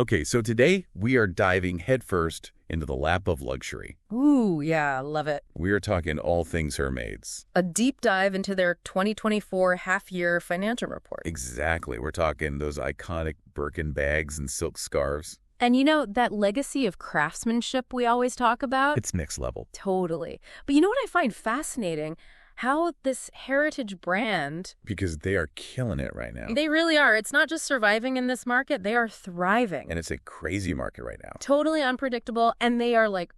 Okay, so today we are diving headfirst into the lap of luxury. Ooh, yeah, love it. We are talking all things Hermès. A deep dive into their 2024 half-year financial report. Exactly. We're talking those iconic Birkin bags and silk scarves. And you know, that legacy of craftsmanship we always talk about? It's next level. Totally. But you know what I find fascinating? How this heritage brand... Because they are killing it right now. They really are. It's not just surviving in this market, they are thriving. And it's a crazy market right now. Totally unpredictable, and they are like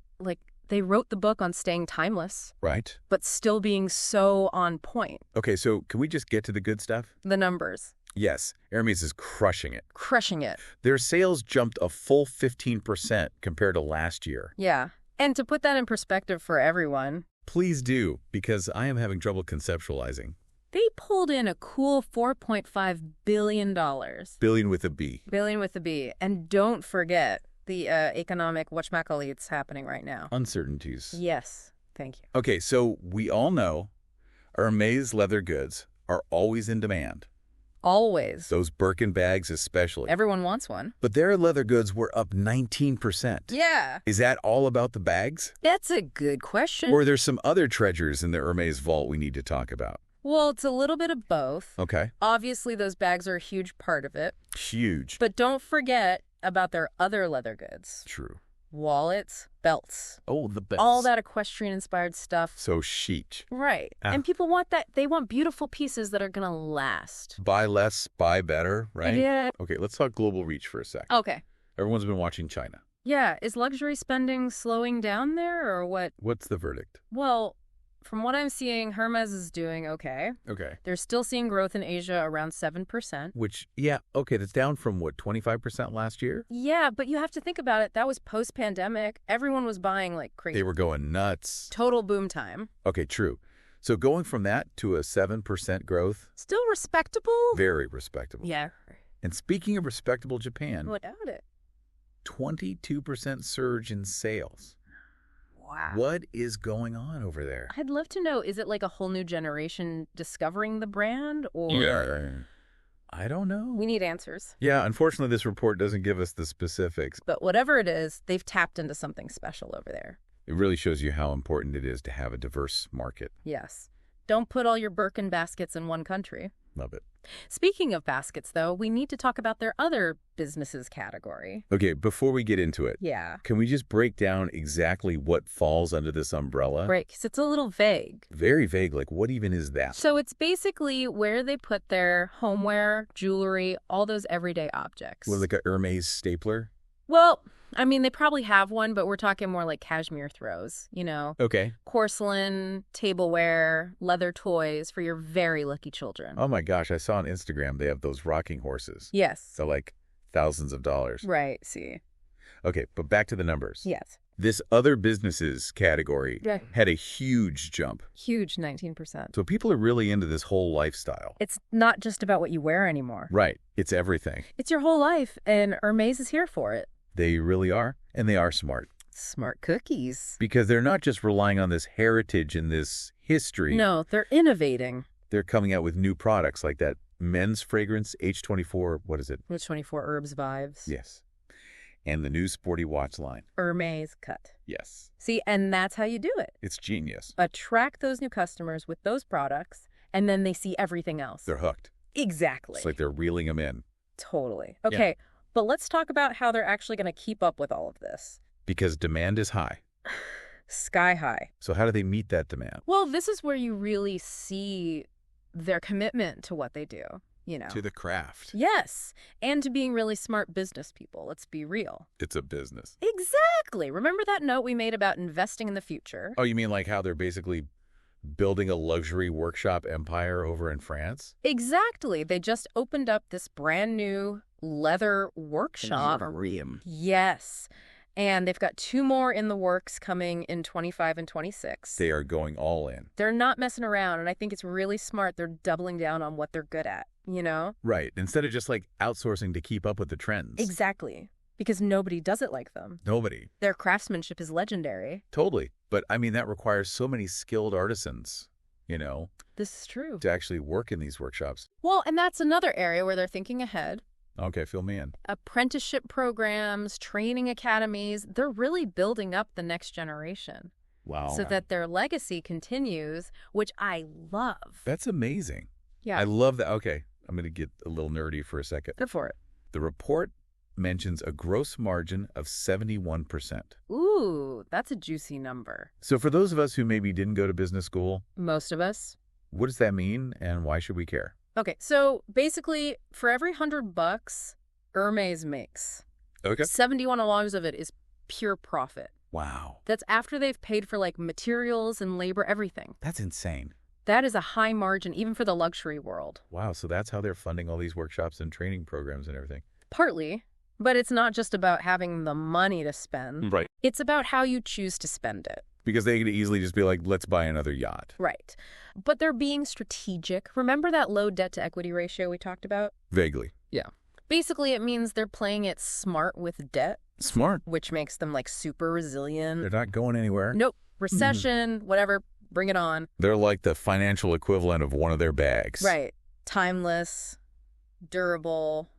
they wrote the book on staying timeless. Right? But still being so on point. Okay, so can we just get to the good stuff? The numbers. Yes, Hermès is crushing it. Crushing it. Their sales jumped a full 15% compared to last year. Yeah. And to put that in perspective for everyone... Please do, because I am having trouble conceptualizing. They pulled in a cool $4.5 billion. Billion with a B. Billion with a B. And don't forget the economic whatchamacallit happening right now. Uncertainties. Yes. Thank you. Okay, so we all know Hermès leather goods are always in demand. Always. Those Birkin bags especially. Everyone wants one. But their leather goods were up 19%. Yeah. Is that all about the bags? That's a good question. Or there's some other treasures in the Hermès vault we need to talk about? Well, it's a little bit of both. Okay. Obviously, those bags are a huge part of it. Huge. But don't forget about their other leather goods. True. Wallets, belts. Oh, the belts. All that equestrian-inspired stuff. So chic. Right. Ah. And people want that. They want beautiful pieces that are going to last. Buy less, buy better, right? Yeah. Okay, let's talk global reach for a sec. Okay. Everyone's been watching China. Yeah. Is luxury spending slowing down there or what? What's the verdict? Well, from what I'm seeing, Hermès is doing okay. Okay. They're still seeing growth in Asia around 7%. Which, yeah, okay, that's down from, what, 25% last year? Yeah, but you have to think about it. That was post-pandemic. Everyone was buying like crazy. They were going nuts. Total boom time. Okay, true. So going from that to a 7% growth? Still respectable? Very respectable. Yeah. And speaking of respectable Japan, Without it. 22% surge in sales. Wow. What is going on over there? I'd love to know, is it like a whole new generation discovering the brand or... Yeah. I don't know. We need answers. Yeah, unfortunately, this report doesn't give us the specifics. But whatever it is, they've tapped into something special over there. It really shows you how important it is to have a diverse market. Yes. Don't put all your Birkin baskets in one country. Love it. Speaking of baskets, though, we need to talk about their other businesses category. Okay, before we get into it, Yeah. can we just break down exactly what falls under this umbrella? Right, because it's a little vague. Very vague. Like, what even is that? So it's basically where they put their homeware, jewelry, all those everyday objects. What, like a Hermès stapler? Well, I mean, they probably have one, but we're talking more like cashmere throws, you know? Okay. Porcelain, tableware, leather toys for your very lucky children. Oh my gosh, I saw on Instagram they have those rocking horses. Yes. So like thousands of dollars. Right, see. Okay, but back to the numbers. Yes. This other businesses category Yeah. had a huge jump. Huge 19%. So people are really into this whole lifestyle. It's not just about what you wear anymore. Right. It's everything. It's your whole life, and Hermès is here for it. They really are, and they are smart. Smart cookies. Because they're not just relying on this heritage and this history. No, they're innovating. They're coming out with new products like that men's fragrance, H24, what is it? With 24 Herbs Vibes. Yes. And the new sporty watch line. Hermès cut. Yes. See, and that's how you do it. It's genius. Attract those new customers with those products, and then they see everything else. They're hooked. Exactly. It's like they're reeling them in. Totally. Okay, but let's talk about how they're actually going to keep up with all of this. Because demand is high. Sky high. So how do they meet that demand? Well, this is where you really see their commitment to what they do, you know. To the craft. Yes, and to being really smart business people. Let's be real. It's a business. Exactly. Remember that note we made about investing in the future? Oh, you mean like how they're basically building a luxury workshop empire over in France? Exactly. They just opened up this brand new leather workshop. Yes. And they've got 2 more in the works coming in 25 and 26. They are going all in. They're not messing around, and I think it's really smart. They're doubling down on what they're good at, you know? Right. Instead of just like outsourcing to keep up with the trends. Exactly. Because nobody does it like them. Nobody. Their craftsmanship is legendary. Totally. But I mean, that requires so many skilled artisans, you know, This is true. to actually work in these workshops. Well, and that's another area where they're thinking ahead. Okay, fill me in. Apprenticeship programs, training academies, they're really building up the next generation. Wow. So that their legacy continues, which I love. That's amazing. Yeah. I love that. Okay, I'm going to get a little nerdy for a second. Go for it. The report mentions a gross margin of 71%. Ooh, that's a juicy number. So for those of us who maybe didn't go to business school, Most of us. what does that mean and why should we care? Okay, so basically, for every $100 Hermès makes, Okay. $71 of it is pure profit. Wow. That's after they've paid for like materials and labor, everything. That's insane. That is a high margin, even for the luxury world. Wow, so that's how they're funding all these workshops and training programs and everything. Partly, but it's not just about having the money to spend. Right. It's about how you choose to spend it. Because they could easily just be like, let's buy another yacht. Right. But they're being strategic. Remember that low debt-to-equity ratio we talked about? Vaguely. Yeah. Basically, it means they're playing it smart with debt. Smart. Which makes them, like, super resilient. They're not going anywhere. Nope. Recession, whatever, bring it on. They're like the financial equivalent of one of their bags. Right. Timeless, durable,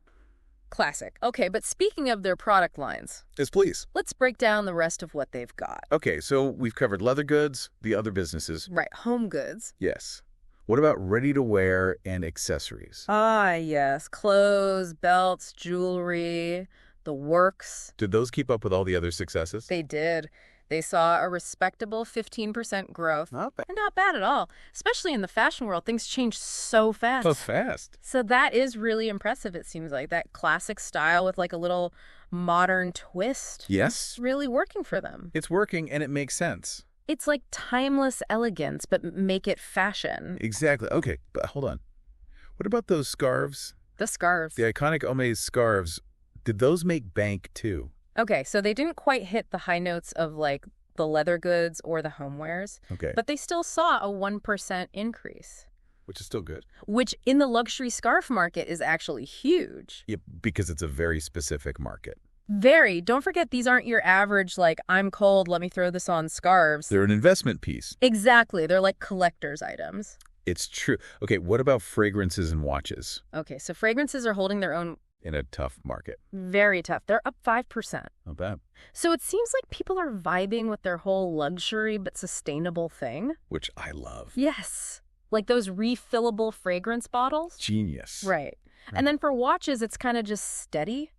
classic. Okay, but speaking of their product lines, Yes, please. let's break down the rest of what they've got. Okay, so we've covered leather goods, the other businesses. Right, home goods. Yes. What about ready-to-wear and accessories? Ah, yes. Clothes, belts, jewelry, the works. Did those keep up with all the other successes? They did. They saw a respectable 15% growth. Not bad. And not bad at all. Especially in the fashion world, things change so fast. So fast. So that is really impressive, it seems like. That classic style with like a little modern twist. Yes. It's really working for them. It's working and it makes sense. It's like timeless elegance, but make it fashion. Exactly. Okay, but hold on. What about those scarves? The scarves. The iconic Hermès scarves, did those make bank too? Okay, so they didn't quite hit the high notes of like the leather goods or the homewares, Okay. but they still saw a 1% increase, Which is still good. which in the luxury scarf market is actually huge. Yeah, because it's a very specific market. Very. Don't forget, these aren't your average, like, I'm cold, let me throw this on scarves. They're an investment piece. Exactly. They're like collector's items. It's true. Okay, what about fragrances and watches Okay, so fragrances are holding their own. in a tough market? Very tough. They're up 5%. Not bad. So it seems like people are vibing with their whole luxury but sustainable thing. Which I love. Yes. Like those refillable fragrance bottles. Genius. Right. And then for watches, it's kind of just steady.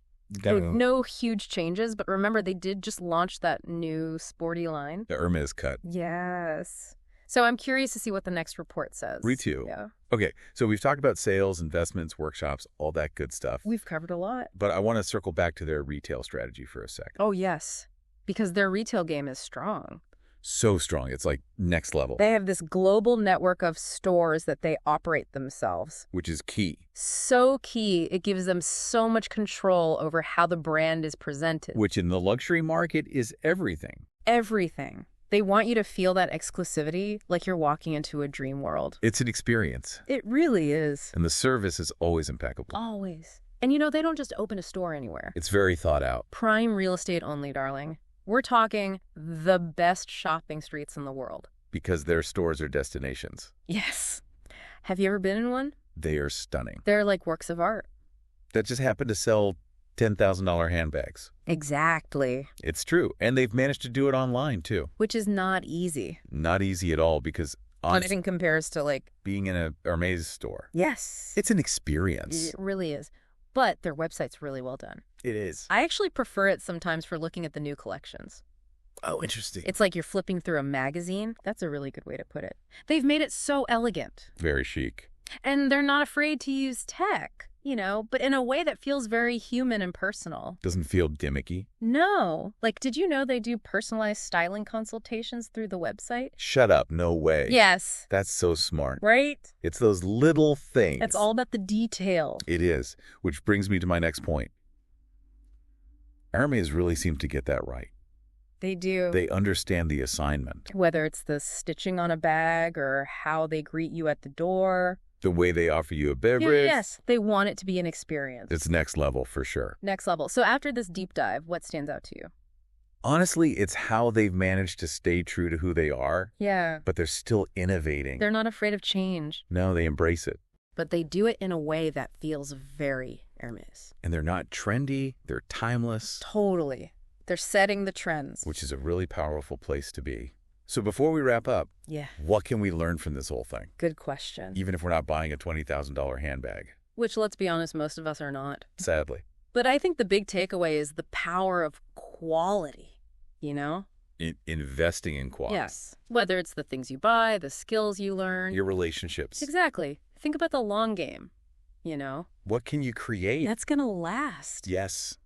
Like, no huge changes, but remember, they did just launch that new sporty line. The Hermès cut. Yes. So I'm curious to see what the next report says. Me too. Yeah. Okay, so we've talked about sales, investments, workshops, all that good stuff. We've covered a lot. But I want to circle back to their retail strategy for a second. Oh, yes. Because their retail game is strong. So strong. It's like next level, They have this global network of stores that they operate themselves. which is key, So key. It gives them so much control over how the brand is presented. which in the luxury market is everything. Everything. They want you to feel that exclusivity like you're walking into a dream world. It's an experience, It really is. and the service is always impeccable. Always. And you know, they don't just open a store anywhere. It's very thought out. Prime real estate only, darling. We're talking the best shopping streets in the world. Because their stores are destinations. Yes. Have you ever been in one? They are stunning. They're like works of art. That just happen to sell $10,000 handbags. Exactly. It's true. And they've managed to do it online, too. Which is not easy. Not easy at all because Nothing compares to like... being in a Hermès store, Yes. it's an experience. It really is. But their website's really well done. It is. I actually prefer it sometimes for looking at the new collections. Oh, interesting. It's like you're flipping through a magazine. That's a really good way to put it. They've made it so elegant. Very chic. And they're not afraid to use tech, you know, but in a way that feels very human and personal. Doesn't feel gimmicky. No. Like, did you know they do personalized styling consultations through the website? Shut up. No way. Yes. That's so smart. Right? It's those little things. It's all about the detail. It is. Which brings me to my next point. Hermès really seem to get that right. They do. They understand the assignment. Whether it's the stitching on a bag or how they greet you at the door. The way they offer you a beverage. Yes, they want it to be an experience. It's next level for sure. Next level. So after this deep dive, what stands out to you? Honestly, it's how they've managed to stay true to who they are, Yeah. but they're still innovating. They're not afraid of change, No, they embrace it. but they do it in a way that feels very Hermès. And they're not trendy, they're timeless. Totally. They're setting the trends. Which is a really powerful place to be. So before we wrap up, Yeah. what can we learn from this whole thing? Good question. Even if we're not buying a $20,000 handbag. Which, let's be honest, most of us are not. Sadly. But I think the big takeaway is the power of quality, you know? Investing in quality. Yes. Whether it's the things you buy, the skills you learn. Your relationships. Exactly. Think about the long game, you know? What can you create? That's going to last. Yes.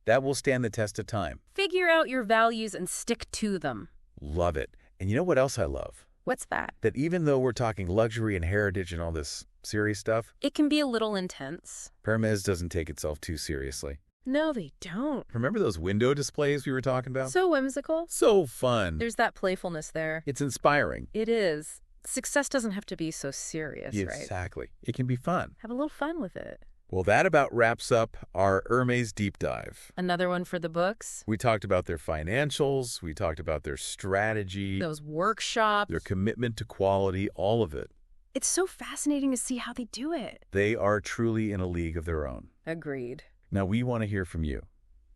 That will stand the test of time. Figure out your values and stick to them. Love it. And you know what else I love? What's that? That even though we're talking luxury and heritage and all this serious stuff, It can be a little intense. Hermès doesn't take itself too seriously. No, they don't. Remember those window displays we were talking about? So whimsical. So fun. There's that playfulness there. It's inspiring. It is. Success doesn't have to be so serious, right? Exactly. It can be fun. Have a little fun with it. Well, that about wraps up our Hermès deep dive. Another one for the books. We talked about their financials. We talked about their strategy, Those workshops. their commitment to quality, all of it. It's so fascinating to see how they do it. They are truly in a league of their own. Agreed. Now, we want to hear from you.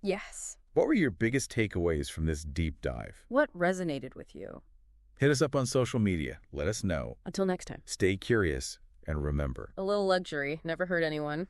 Yes. What were your biggest takeaways from this deep dive? What resonated with you? Hit us up on social media. Let us know. Until next time. Stay curious and remember. A little luxury. Never hurt anyone.